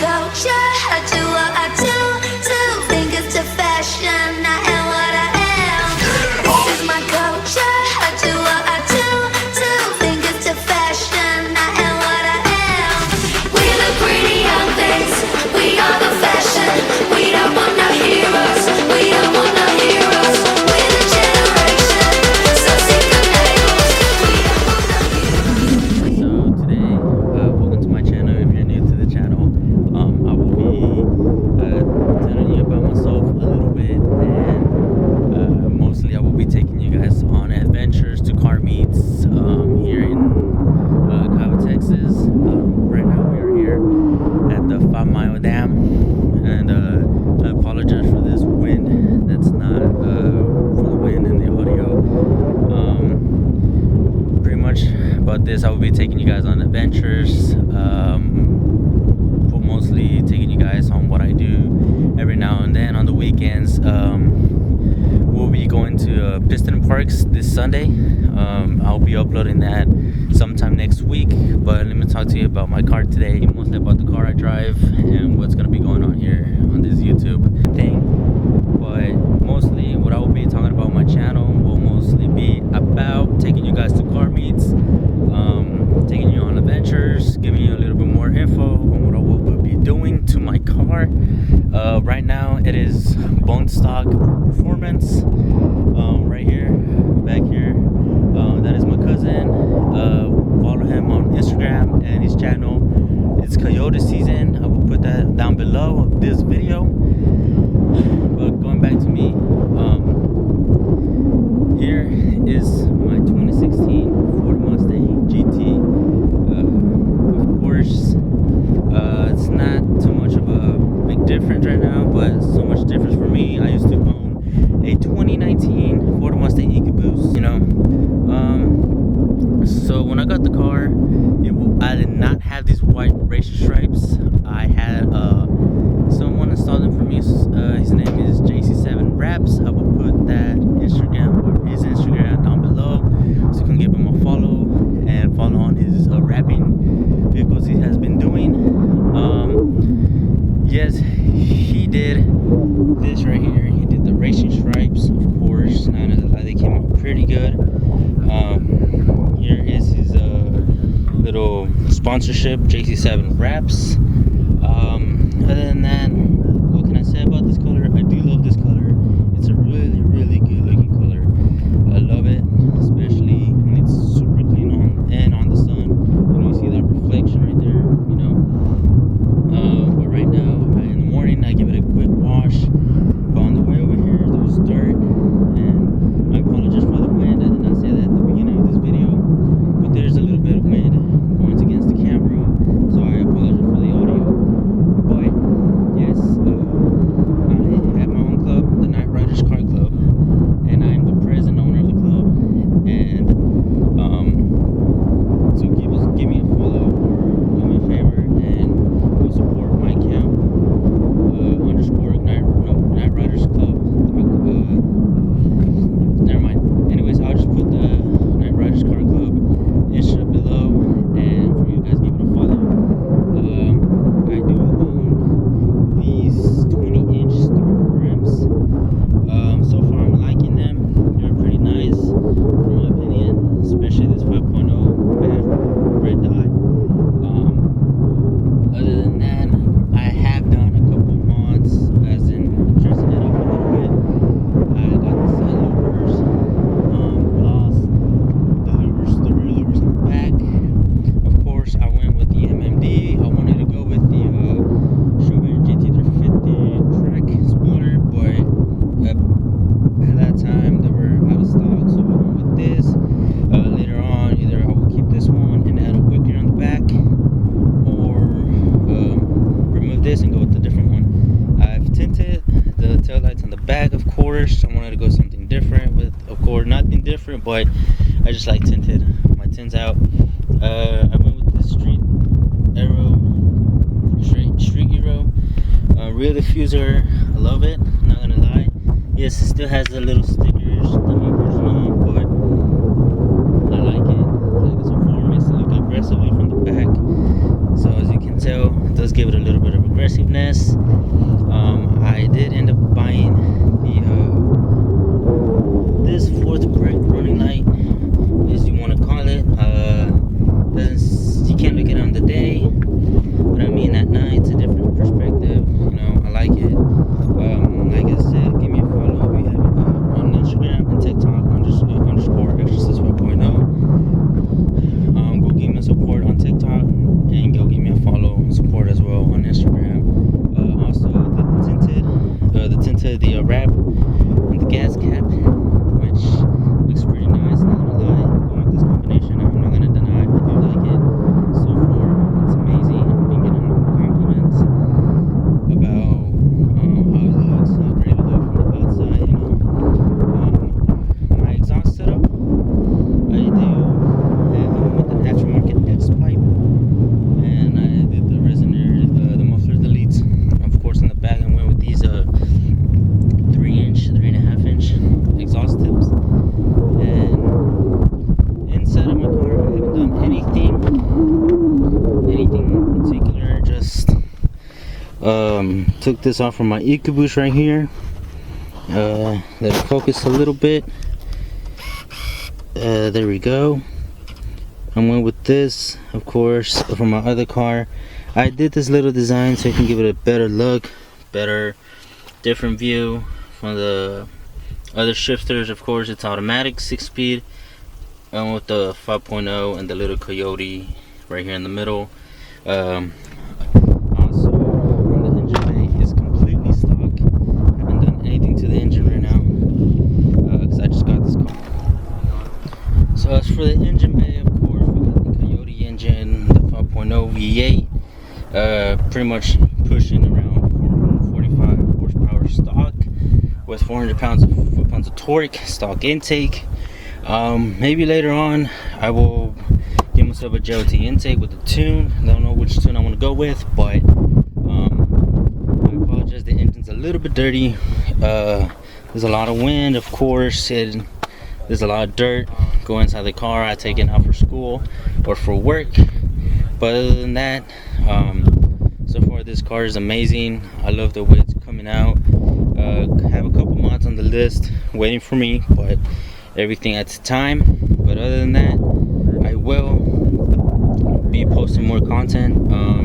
culture. I do what I do. Two fingers to fashion. I am what I am. This is my culture. I do what I do. Two fingers to fashion. I am what I am. We the pretty young things. We are the fashion. We don't want no heroes. We don't want no heroes. We're the generation. So sick of labels. We don't want no heroes. So today, welcome to my channel. If you're new to the channel, I will be telling you about myself a little bit, and mostly I will be taking you guys on adventures to car meets here in Cabo, Texas. Right now we are here at the 5 Mile Dam, and I apologize for this wind. That's not for the wind in the audio. Pretty much about this, I will be taking you guys on adventures, but mostly taking you guys on what I do every now and then on the weekends. We'll be going to Piston Parks this Sunday. I'll be uploading that sometime next week, but let me talk to you about my car today, mostly about the car I drive and what's going to be going on here on this YouTube thing. But mostly what I will be talking about on my channel will mostly be about taking you guys to car meets, taking you on adventures, giving you a little bit more info on what I will be doing to my car. Right now it is Bone Stock Performance, right here, back here. That is my cousin. Follow him on Instagram and his channel. It's Coyote Season. I will put that down below of this video. But going back to me, here is my 2016 Ford Mustang GT. Of course, it's not too much of a big difference right now, but so much difference for me. I used to own a 2019 Ford Mustang EcoBoost, you know. So when I got the car, I did not have these white racing stripes. I had someone installed them for me. His name is JC7 Raps. I will put that Instagram or his Instagram down below, so you can give him a follow and follow on his rapping vehicles he has been doing. Yes, he did this right here. He did the racing stripes, of course. Not as a lie, they came out pretty good. Here is his little sponsorship, JC7 Raps. Other than that, what can I say about this color? I do love this color. It's a really, really good looking color. I love it, especially when it's super clean on and on the sun. You know, you see that reflection right there, you know. But right now, in the morning, I give it a quick wash. But on the way over here, there was dirt, and I apologize for the wind. I did not say that at the beginning of this video, but there's a little bit of wind going against the camera, so I apologize for the audio. But yes, I have my own club, the Night Riders Car Club, and I'm the present owner of the club. And so give me a follow, or do me a favor, and go support my account, underscore Night Riders Club. Never mind. Anyways, I'll just put the Night Riders Car Club Insta below, and for you guys, give it a follow. I do own these 20-inch Star rims. So far I'm liking them. They're pretty nice, in my opinion, especially this 5.0 red dot. Other than that, I have done a couple mods, as in dressing it up a little bit. I got the side louvers, lost the rear louvers in the back. Of course, I went with the MMD. I wanted to go with the Chevrolet GT350 track spoiler, but at that time they were out of stock, so I went with this. Later on, either I will keep this one and add a wicker on the back, or remove this and go with a different one. I've tinted the taillights on the back, of course. I wanted to go something different with, of course, nothing different, but I just like tinted. My tint's out. I went with the Street Aero, rear diffuser. I love it, I'm not gonna lie. Yes, it still has the little stickers, the numbers and all, but I like it. Like, so far, it makes it look aggressively from the back. So as you can tell, the does give it a little bit of aggressiveness. I did end up buying the this fourth brake running light, as you want to call it. You can't look at it on the day, but I mean at night it's a different perspective. You know, I like it. Like I said, give me a follow. We have on Instagram and TikTok underscore Exorcist 5.0. Go give me a support on TikTok and go give me a follow and support as well on Instagram. Also the wrap on the gas cap, which looks pretty nice. Not gonna lie, going with this combination, I'm not gonna deny I do like it. So far, it's amazing. I've been getting compliments about how it looks, how great it looks from the outside. You know, my exhaust setup, I do with an aftermarket X pipe, and I did the resonator, the muffler deletes, of course, in the back, and went with these 3.5-inch exhaust tips. And inside of my car, I haven't done anything in particular. Just took this off from my EcoBoost right here. Let it focus a little bit. There we go. I went with this, of course, from my other car. I did this little design so I can give it a better look, different view from the other shifters. Of course, it's automatic 6-speed. I went with the 5.0 and the little Coyote right here in the middle. Also, the engine bay is completely stock. Haven't done anything to the engine right now because I just got this car. So as for the engine bay, of course, we got the Coyote engine, the 5.0 V8, pretty much pushing around 445 horsepower stock with 400 foot-pounds of torque, stock intake. Maybe later on I will give myself a JLT intake with a tune. I don't know which tune I want to go with, but I apologize, the engine's a little bit dirty. There's a lot of wind, of course, and there's a lot of dirt going inside the car. I take it out for school or for work, but other than that, so far this car is amazing. I love the way it's coming out. Have a couple mods on the list waiting for me, but everything at its time. But other than that, I will be posting more content.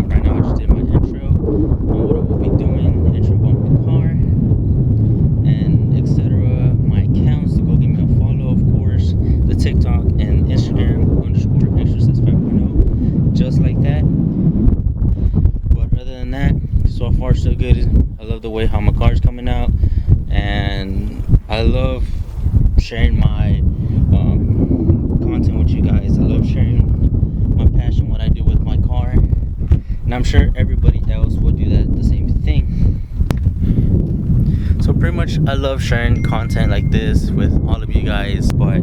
Right now I just did my intro on what I will be doing, intro about the car and etc. My accounts, to go give me a follow, of course, the TikTok and Instagram underscore Exorcist 5.0, just like that. But other than that, so far so good. I love the way how my car is coming out, and I love sharing my content with you guys. I love sharing my passion, what I do with my car, and I'm sure everybody else will do that, the same thing. So pretty much I love sharing content like this with all of you guys, but